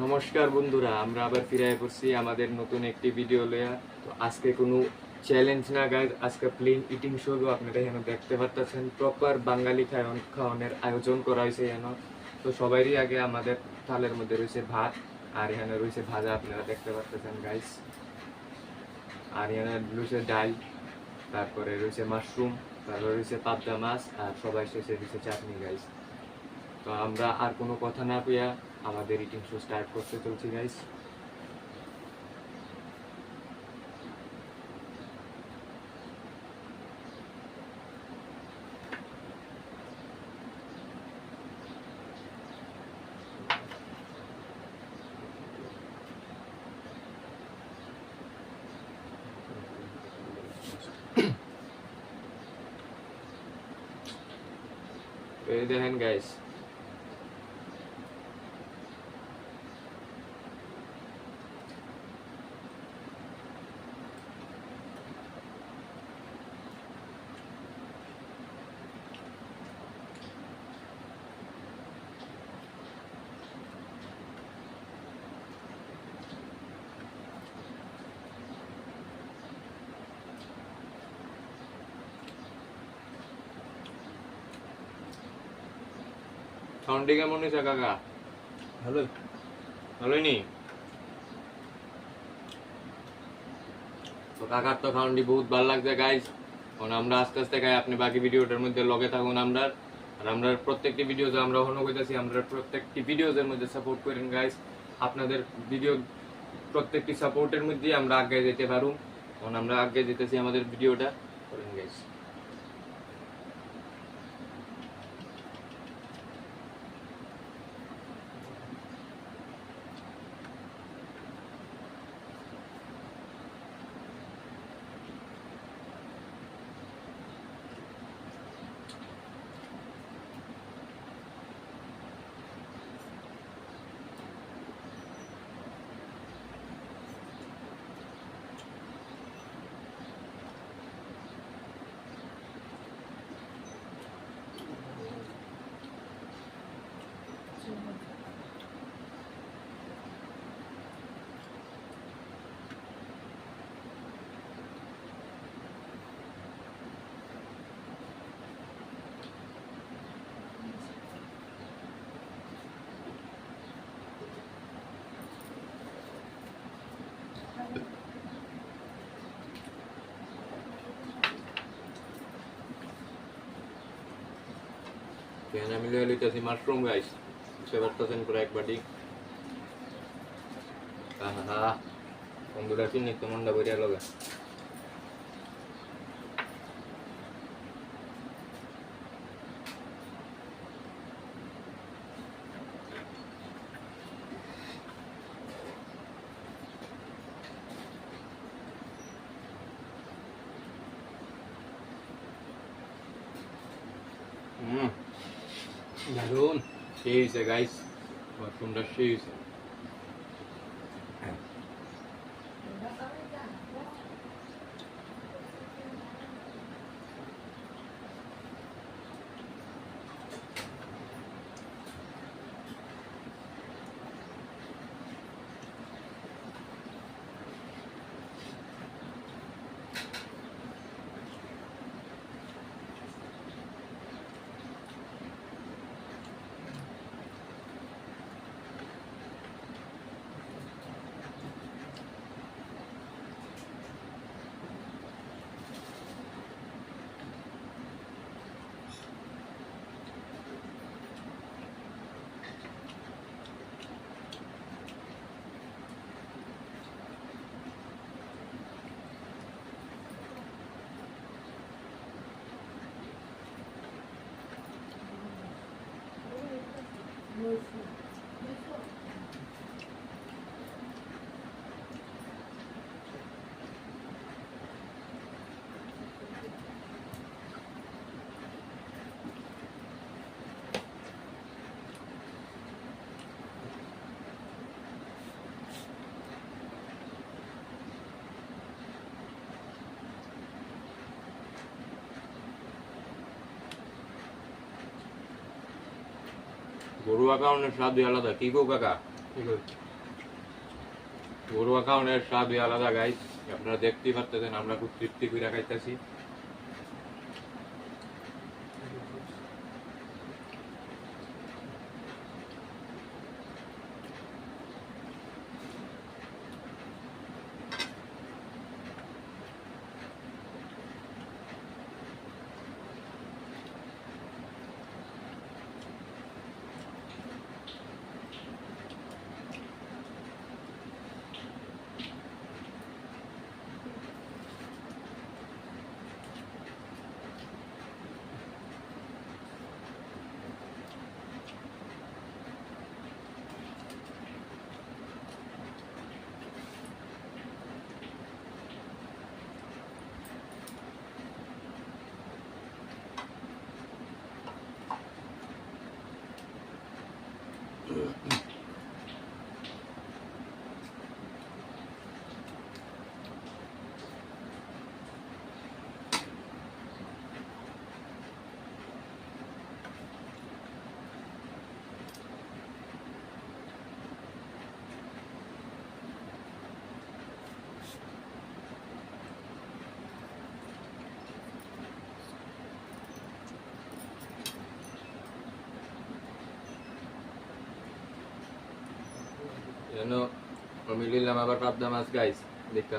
নমস্কার বন্ধুরা, আমরা আবার ফিরে পড়ছি আমাদের নতুন একটি ভিডিও লইয়া। তো আজকে কোনো চ্যালেঞ্জ না গাইজ, আজকে প্লেন ইটিং শো। আপনারা এখানে দেখতে পাচ্ছেন প্রপার বাঙালি খাওয়ানোর আয়োজন করা হয়েছে এখানে। তো সবারই আগে আমাদের থালের মধ্যে রয়েছে ভাত, আর এখানে রয়েছে ভাজা, আপনারা দেখতে পাচ্ছেন গাইজ। আর এখানে রয়েছে ডাল, তারপরে রয়েছে মাশরুম, তারপরে রয়েছে পাবদা মাছ, আর সবাই শেষে রয়েছে চাটনি গাইজ। তো আমরা আর কোনো কথা না কইয়া আমাদের ইটিং শো স্টার্ট করতে চলছি গাইজ। এই দেখেন গাইজ, সাউন্ডে কেমন হয়েছে কাকা? ভালোই। ভালোই নি? তো কাকার তো সাউন্ডই বহুত ভালো লাগছে গাইজ। কারণ আমরা আস্তে আস্তে গাই, আপনি বাকি ভিডিওটার মধ্যে লগে থাকুন আমরা। আর আমরা প্রত্যেকটি ভিডিও যে আমরা হনো কইতাছি, আমরা প্রত্যেকটি ভিডিওজের মধ্যে সাপোর্ট করেন গাইজ। আপনাদের ভিডিও প্রত্যেকটি সাপোর্টের মধ্যেই আমরা আগে যেতে পারুম। কারণ আমরা আগে যেতেছি আমাদের ভিডিওটা করেন গাইজ। এখানে আমি লয়ে লইতেছি মাশরুম গাইজ, বুঝতে পারতেছেন পুরো এক বাটি। আহা, বন্ধুরা চিনি তো মনটা বইরা লগে। দারুন, সেই হয়েছে গাইস, মাশরুমটা সেই হয়েছে। গরু কাকা অনেক স্বাদ আলাদা, কি গো কাকা? ঘরোয়া খাওয়ানোর স্বাদই আলাদা গাইস, আপনারা দেখতেই পারতেছেন আমরা খুব তৃপ্তি করে খাইতেছি। যেন আমি নিলাম আবার পাবদা মাছ গাইস, দেখতে